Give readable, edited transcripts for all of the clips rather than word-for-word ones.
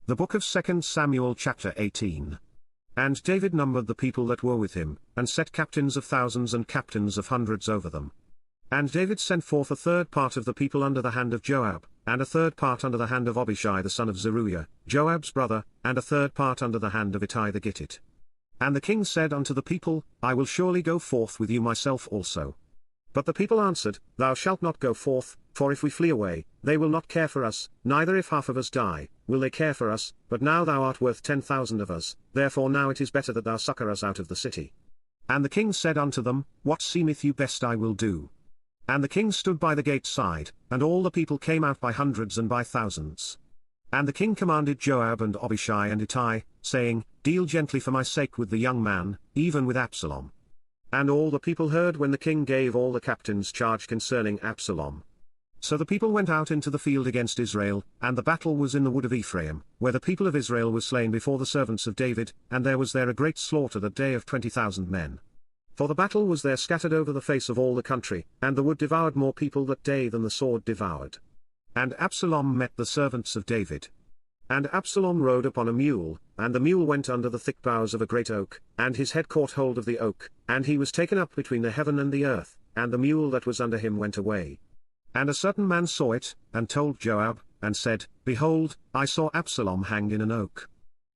The book of 2 Samuel chapter 18. And David numbered the people that were with him, and set captains of thousands and captains of hundreds over them. And David sent forth a third part of the people under the hand of Joab, and a third part under the hand of Abishai the son of Zeruiah, Joab's brother, and a third part under the hand of Ittai the Gittite. And the king said unto the people, I will surely go forth with you myself also. But the people answered, Thou shalt not go forth, for if we flee away, they will not care for us, neither if half of us die, will they care for us, but now thou art worth 10,000 of us, therefore now it is better that thou succour us out of the city. And the king said unto them, What seemeth you best I will do. And the king stood by the gate side, and all the people came out by hundreds and by thousands. And the king commanded Joab and Abishai and Ittai, saying, Deal gently for my sake with the young man, even with Absalom. And all the people heard when the king gave all the captains charge concerning Absalom. So the people went out into the field against Israel, and the battle was in the wood of Ephraim, where the people of Israel were slain before the servants of David, and there was there a great slaughter that day of 20,000 men. For the battle was there scattered over the face of all the country, and the wood devoured more people that day than the sword devoured. And Absalom met the servants of David. And Absalom rode upon a mule, and the mule went under the thick boughs of a great oak, and his head caught hold of the oak, and he was taken up between the heaven and the earth, and the mule that was under him went away. And a certain man saw it, and told Joab, and said, Behold, I saw Absalom hanged in an oak.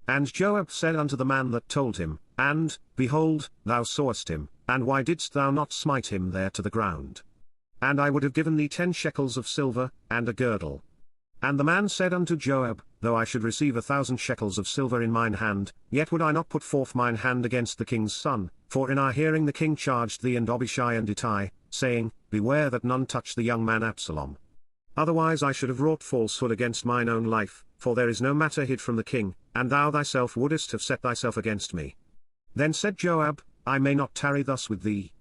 And Joab said unto the man that told him, And, behold, thou sawest him, and why didst thou not smite him there to the ground? And I would have given thee 10 shekels of silver, and a girdle. And the man said unto Joab, Though I should receive 1,000 shekels of silver in mine hand, yet would I not put forth mine hand against the king's son, for in our hearing the king charged thee and Abishai and Ittai, saying, Beware that none touch the young man Absalom. Otherwise I should have wrought falsehood against mine own life, for there is no matter hid from the king, and thou thyself wouldest have set thyself against me. Then said Joab, I may not tarry thus with thee.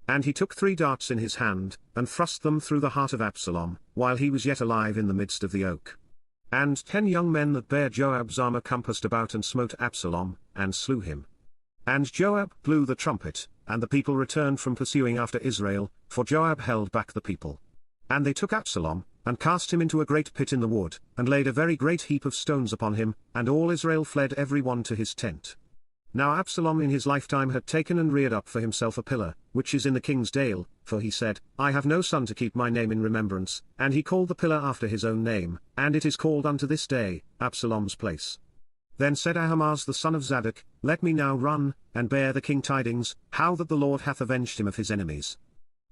And he took 3 darts in his hand, and thrust them through the heart of Absalom, while he was yet alive in the midst of the oak. And 10 young men that bare Joab's armor compassed about and smote Absalom, and slew him. And Joab blew the trumpet, and the people returned from pursuing after Israel, for Joab held back the people. And they took Absalom, and cast him into a great pit in the wood, and laid a very great heap of stones upon him, and all Israel fled every one to his tent. Now Absalom in his lifetime had taken and reared up for himself a pillar, which is in the king's dale, for he said, I have no son to keep my name in remembrance, and he called the pillar after his own name, and it is called unto this day, Absalom's place. Then said Ahimaaz the son of Zadok, Let me now run, and bear the king tidings, how that the Lord hath avenged him of his enemies.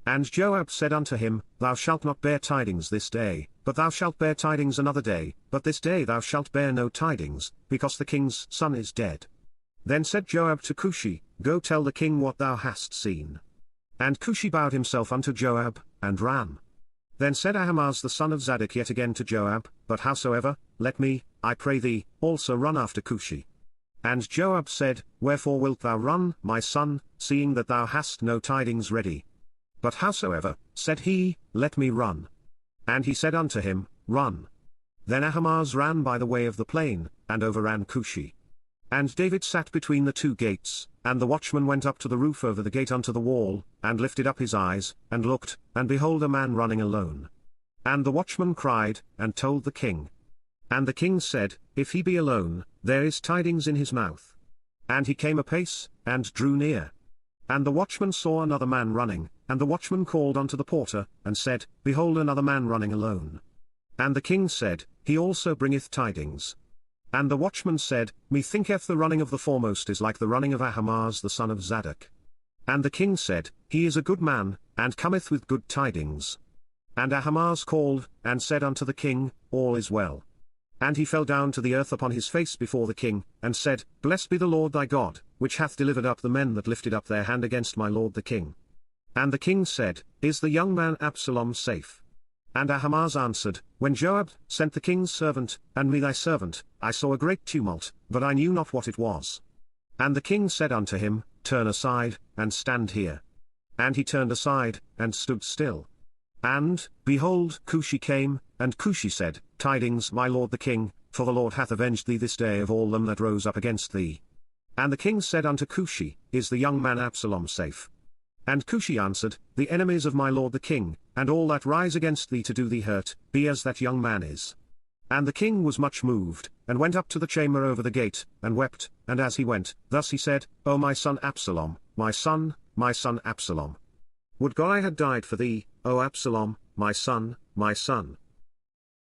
And Joab said unto him, Thou shalt not bear tidings this day, but thou shalt bear tidings another day, but this day thou shalt bear no tidings, because the king's son is dead. Then said Joab to Cushi, Go tell the king what thou hast seen. And Cushi bowed himself unto Joab, and ran. Then said Ahimaaz the son of Zadok yet again to Joab, But howsoever, let me, I pray thee, also run after Cushi. And Joab said, Wherefore wilt thou run, my son, seeing that thou hast no tidings ready? But howsoever, said he, let me run. And he said unto him, Run. Then Ahimaaz ran by the way of the plain, and overran Cushi. And David sat between the 2 gates, and the watchman went up to the roof over the gate unto the wall, and lifted up his eyes, and looked, and behold a man running alone. And the watchman cried, and told the king. And the king said, If he be alone, there is tidings in his mouth. And he came apace, and drew near. And the watchman saw another man running, and the watchman called unto the porter, and said, Behold another man running alone. And the king said, He also bringeth tidings. And the watchman said, Methinketh the running of the foremost is like the running of Ahimaaz the son of Zadok. And the king said, He is a good man, and cometh with good tidings. And Ahimaaz called, and said unto the king, All is well. And he fell down to the earth upon his face before the king, and said, Blessed be the Lord thy God, which hath delivered up the men that lifted up their hand against my lord the king. And the king said, Is the young man Absalom safe? And Ahimaaz answered, When Joab sent the king's servant, and me thy servant, I saw a great tumult, but I knew not what it was. And the king said unto him, Turn aside, and stand here. And he turned aside, and stood still. And, behold, Cushi came, and Cushi said, Tidings, my lord the king, for the Lord hath avenged thee this day of all them that rose up against thee. And the king said unto Cushi, Is the young man Absalom safe? And Cushi answered, The enemies of my lord the king, and all that rise against thee to do thee hurt, be as that young man is. And the king was much moved, and went up to the chamber over the gate, and wept, and as he went, thus he said, O my son Absalom, my son Absalom. Would God I had died for thee, O Absalom, my son,